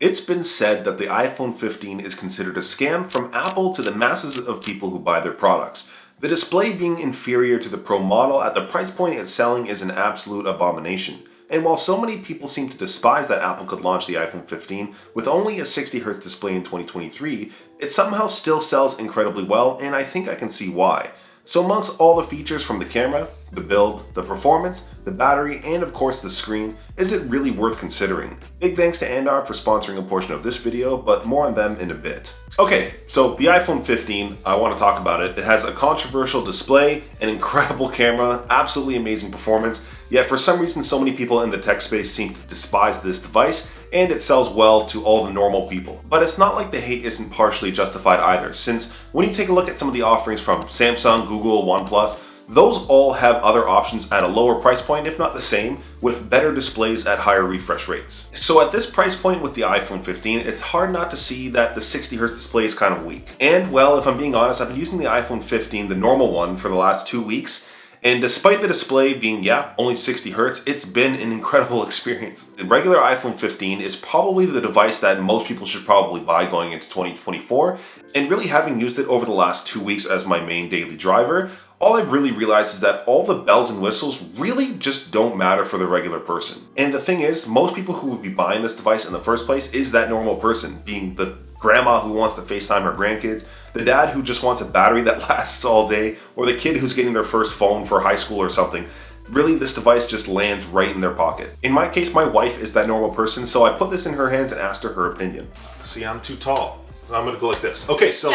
It's been said that the iPhone 15 is considered a scam from Apple to the masses of people who buy their products. The display being inferior to the Pro model at the price point it's selling is an absolute abomination. And while so many people seem to despise that Apple could launch the iPhone 15 with only a 60Hz display in 2023, it somehow still sells incredibly well, and I think I can see why. So amongst all the features from the camera, the build, the performance, the battery, and of course the screen, is it really worth considering? Big thanks to Andar for sponsoring a portion of this video, but more on them in a bit. Okay, so the iPhone 15, I want to talk about it. It has a controversial display, an incredible camera, absolutely amazing performance, yet for some reason so many people in the tech space seem to despise this device, and it sells well to all the normal people. But it's not like the hate isn't partially justified either, since when you take a look at some of the offerings from Samsung, Google, OnePlus, those all have other options at a lower price point, if not the same, with better displays at higher refresh rates. So at this price point with the iPhone 15, it's hard not to see that the 60Hz display is kind of weak. And well, if I'm being honest, I've been using the iPhone 15, the normal one, for the last 2 weeks, and despite the display being, only 60Hz, it's been an incredible experience. The regular iPhone 15 is probably the device that most people should probably buy going into 2024, and really having used it over the last 2 weeks as my main daily driver, all I've really realized is that all the bells and whistles really just don't matter for the regular person. And the thing is, most people who would be buying this device in the first place is that normal person, being the grandma who wants to FaceTime her grandkids, the dad who just wants a battery that lasts all day, or the kid who's getting their first phone for high school or something. Really, this device just lands right in their pocket. In my case, my wife is that normal person, so I put this in her hands and asked her opinion. See, I'm too tall. I'm gonna go like this. Okay, so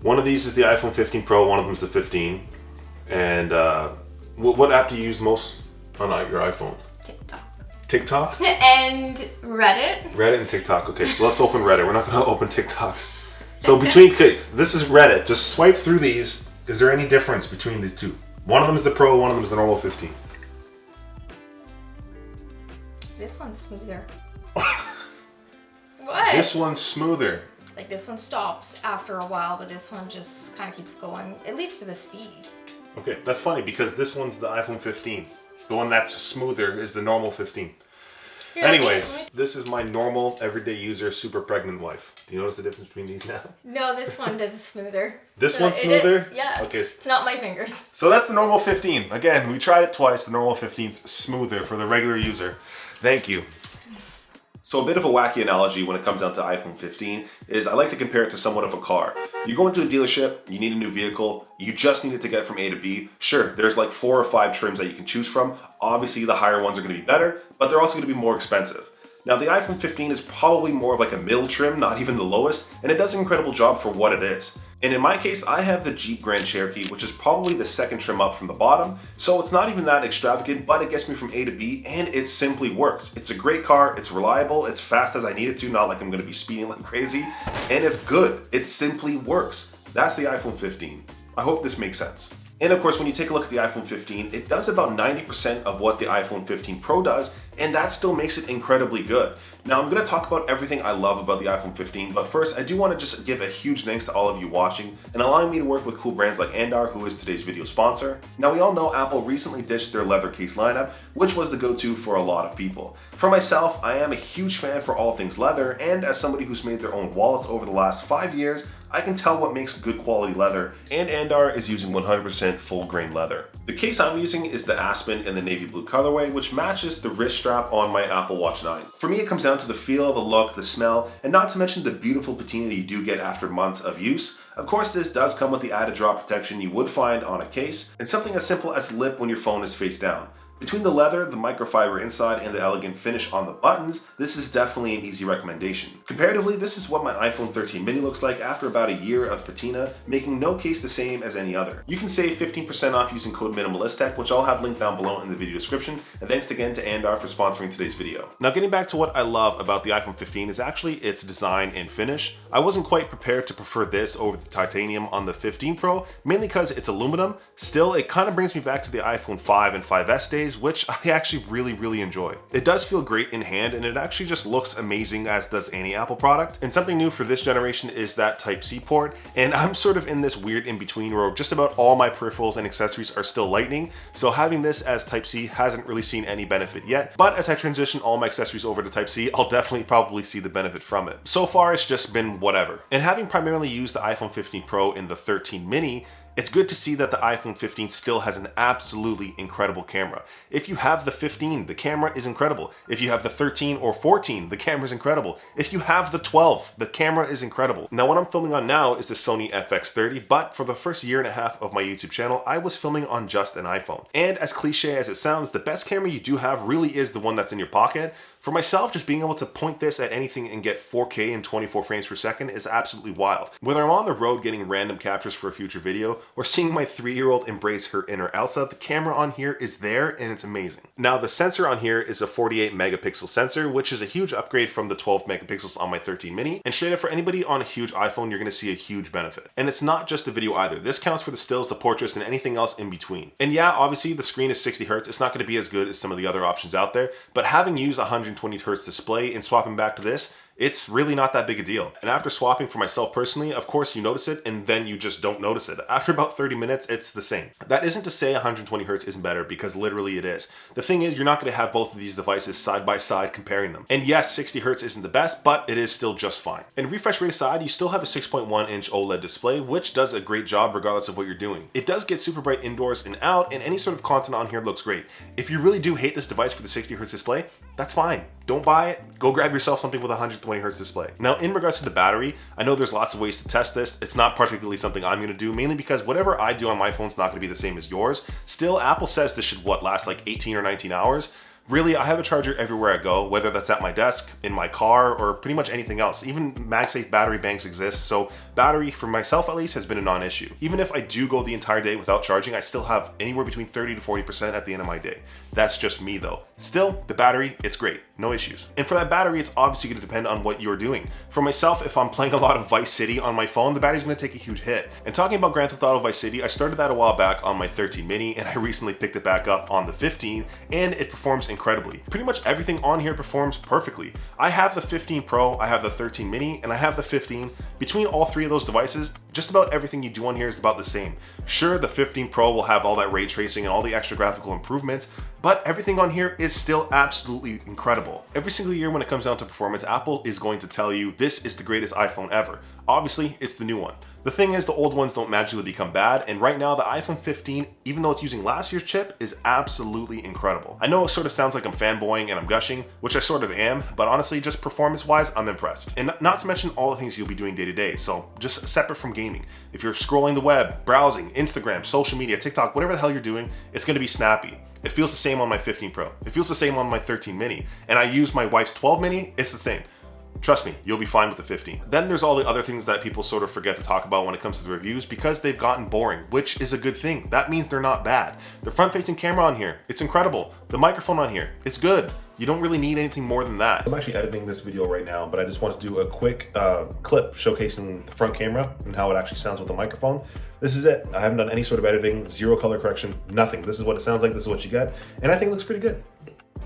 one of these is the iPhone 15 Pro, one of them is the 15. And what app do you use most on your iPhone? TikTok. TikTok? And Reddit. Reddit and TikTok. Okay, so let's open Reddit. We're not going to open TikTok. So between this is Reddit. Just swipe through these. Is there any difference between these two? One of them is the Pro, one of them is the normal 15. This one's smoother. What? This one's smoother. Like this one stops after a while, but this one just kind of keeps going, at least for the speed. Okay, that's funny because this one's the iPhone 15. The one that's smoother is the normal 15. Here, Anyways, this is my normal, everyday user, super pregnant wife. Do you notice the difference between these now? No, this one does it smoother. This one's smoother? Yeah. Okay. It's not my fingers. So that's the normal 15. Again, we tried it twice. The normal 15's smoother for the regular user. Thank you. So a bit of a wacky analogy when it comes down to iPhone 15 is I like to compare it to somewhat of a car. You go into a dealership, you need a new vehicle, you just need it to get from A to B. Sure, there's like 4 or 5 trims that you can choose from. Obviously the higher ones are going to be better, but they're also going to be more expensive. Now the iPhone 15 is probably more of like a middle trim, not even the lowest, and it does an incredible job for what it is. And in my case, I have the Jeep Grand Cherokee, which is probably the second trim up from the bottom, so it's not even that extravagant, but it gets me from A to B, and it simply works. It's a great car, it's reliable, it's fast as I need it to, not like I'm gonna be speeding like crazy, and it's good. It simply works. That's the iPhone 15. I hope this makes sense. And of course, when you take a look at the iPhone 15, it does about 90% of what the iPhone 15 Pro does, and that still makes it incredibly good. Now, I'm going to talk about everything I love about the iPhone 15, but first, I do want to just give a huge thanks to all of you watching and allowing me to work with cool brands like Andar, who is today's video sponsor. Now, we all know Apple recently ditched their leather case lineup, which was the go-to for a lot of people. For myself, I am a huge fan for all things leather, and as somebody who's made their own wallets over the last 5 years, I can tell what makes good quality leather, and Andar is using 100% full grain leather. The case I'm using is the Aspen in the navy blue colorway, which matches the wrist strap on my Apple Watch 9. For me, it comes down to the feel, the look, the smell, and not to mention the beautiful patina you do get after months of use. Of course, this does come with the added drop protection you would find on a case, and something as simple as lip when your phone is face down. Between the leather, the microfiber inside, and the elegant finish on the buttons, this is definitely an easy recommendation. Comparatively, this is what my iPhone 13 mini looks like after about a year of patina, making no case the same as any other. You can save 15% off using code MinimalisTech, which I'll have linked down below in the video description, and thanks again to Andar for sponsoring today's video. Now getting back to what I love about the iPhone 15 is actually its design and finish. I wasn't quite prepared to prefer this over the titanium on the 15 Pro, mainly because it's aluminum. Still, it kind of brings me back to the iPhone 5 and 5S days, displays, which I actually really enjoy. It does feel great in hand, and it actually just looks amazing, as does any Apple product. And something new for this generation is that Type-C port, and I'm sort of in this weird in-between where just about all my peripherals and accessories are still Lightning, so having this as Type-C hasn't really seen any benefit yet, but as I transition all my accessories over to Type-C, I'll definitely probably see the benefit from it. So far, it's just been whatever. And having primarily used the iPhone 15 Pro and the 13 mini, it's good to see that the iPhone 15 still has an absolutely incredible camera. If you have the 15, the camera is incredible. If you have the 13 or 14, the camera is incredible. If you have the 12, the camera is incredible. Now, what I'm filming on now is the Sony FX30, but for the first year and a half of my YouTube channel, I was filming on just an iPhone. And as cliche as it sounds, the best camera you do have really is the one that's in your pocket. For myself, just being able to point this at anything and get 4K and 24 frames per second is absolutely wild. Whether I'm on the road getting random captures for a future video or seeing my 3-year-old embrace her inner Elsa, the camera on here is there and it's amazing. Now, the sensor on here is a 48 megapixel sensor, which is a huge upgrade from the 12 megapixels on my 13 mini. And straight up, for anybody on a huge iPhone, you're gonna see a huge benefit. And it's not just the video either. This counts for the stills, the portraits, and anything else in between. And yeah, obviously the screen is 60 Hertz. It's not gonna be as good as some of the other options out there, but having used 120 Hertz display and swapping back to this, it's really not that big a deal. And after swapping for myself personally, of course you notice it, and then you just don't notice it. After about 30 minutes, it's the same. That isn't to say 120 Hertz isn't better, because literally it is. The thing is, you're not gonna have both of these devices side by side comparing them. And yes, 60 Hertz isn't the best, but it is still just fine. And refresh rate aside, you still have a 6.1 inch OLED display, which does a great job regardless of what you're doing. It does get super bright indoors and out, and any sort of content on here looks great. If you really do hate this device for the 60 Hertz display, that's fine. Don't buy it. Go grab yourself something with a 120 Hertz display. Now, in regards to the battery, I know there's lots of ways to test this. It's not particularly something I'm gonna do, mainly because whatever I do on my phone's not gonna be the same as yours. Still, Apple says this should, last like 18 or 19 hours. Really, I have a charger everywhere I go, whether that's at my desk, in my car, or pretty much anything else. Even MagSafe battery banks exist, so battery, for myself at least, has been a non-issue. Even if I do go the entire day without charging, I still have anywhere between 30 to 40% at the end of my day. That's just me though. Still, the battery, it's great, no issues. And for that battery, it's obviously gonna depend on what you're doing. For myself, if I'm playing a lot of Vice City on my phone, the battery's gonna take a huge hit. And talking about Grand Theft Auto Vice City, I started that a while back on my 13 mini, and I recently picked it back up on the 15, and it performs incredibly. Pretty much everything on here performs perfectly. I have the 15 Pro, I have the 13 mini, and I have the 15. Between all three of those devices, just about everything you do on here is about the same. Sure, the 15 Pro will have all that ray tracing and all the extra graphical improvements, but everything on here is still absolutely incredible. Every single year when it comes down to performance, Apple is going to tell you this is the greatest iPhone ever. Obviously, it's the new one. The thing is, the old ones don't magically become bad, and right now the iPhone 15, even though it's using last year's chip, is absolutely incredible. I know it sort of sounds like I'm fanboying and I'm gushing, which I sort of am, but honestly, just performance-wise, I'm impressed. And not to mention all the things you'll be doing day to day, so just separate from gaming. If you're scrolling the web, browsing, Instagram, social media, TikTok, whatever the hell you're doing, it's gonna be snappy. It feels the same on my 15 Pro. It feels the same on my 13 mini. And I use my wife's 12 mini, it's the same. Trust me, you'll be fine with the 15. Then there's all the other things that people sort of forget to talk about when it comes to the reviews because they've gotten boring, which is a good thing. That means they're not bad. The front-facing camera on here, it's incredible. The microphone on here, it's good. You don't really need anything more than that. I'm actually editing this video right now, but I just want to do a quick clip showcasing the front camera and how it actually sounds with the microphone. This is it. I haven't done any sort of editing, zero color correction, nothing. This is what it sounds like, this is what you get, and I think it looks pretty good.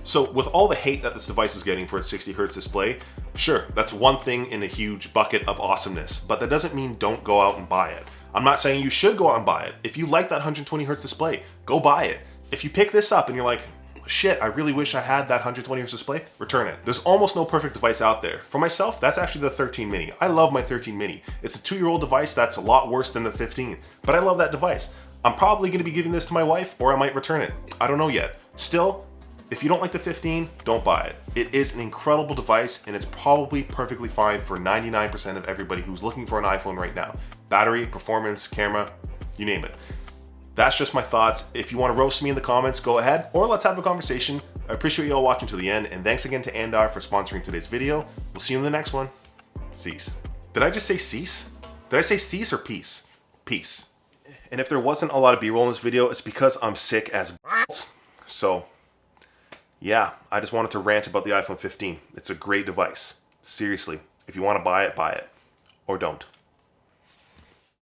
So with all the hate that this device is getting for its 60 Hertz display, sure, that's one thing in a huge bucket of awesomeness, but that doesn't mean don't go out and buy it. I'm not saying you should go out and buy it. If you like that 120 Hertz display, go buy it. If you pick this up and you're like, shit, I really wish I had that 120 Hertz display, return it. There's almost no perfect device out there. For myself, that's actually the 13 mini. I love my 13 mini. It's a 2-year-old device that's a lot worse than the 15, but I love that device. I'm probably gonna be giving this to my wife, or I might return it. I don't know yet. Still, if you don't like the 15, don't buy it. It is an incredible device, and it's probably perfectly fine for 99% of everybody who's looking for an iPhone right now. Battery, performance, camera, you name it. That's just my thoughts. If you want to roast me in the comments, go ahead, or let's have a conversation. I appreciate you all watching to the end, and thanks again to Andar for sponsoring today's video. We'll see you in the next one. Cease. Did I just say cease? Did I say cease or peace? Peace. And if there wasn't a lot of B-roll in this video, it's because I'm sick as balls. So, yeah, I just wanted to rant about the iPhone 15. It's a great device. Seriously, if you want to buy it, or don't.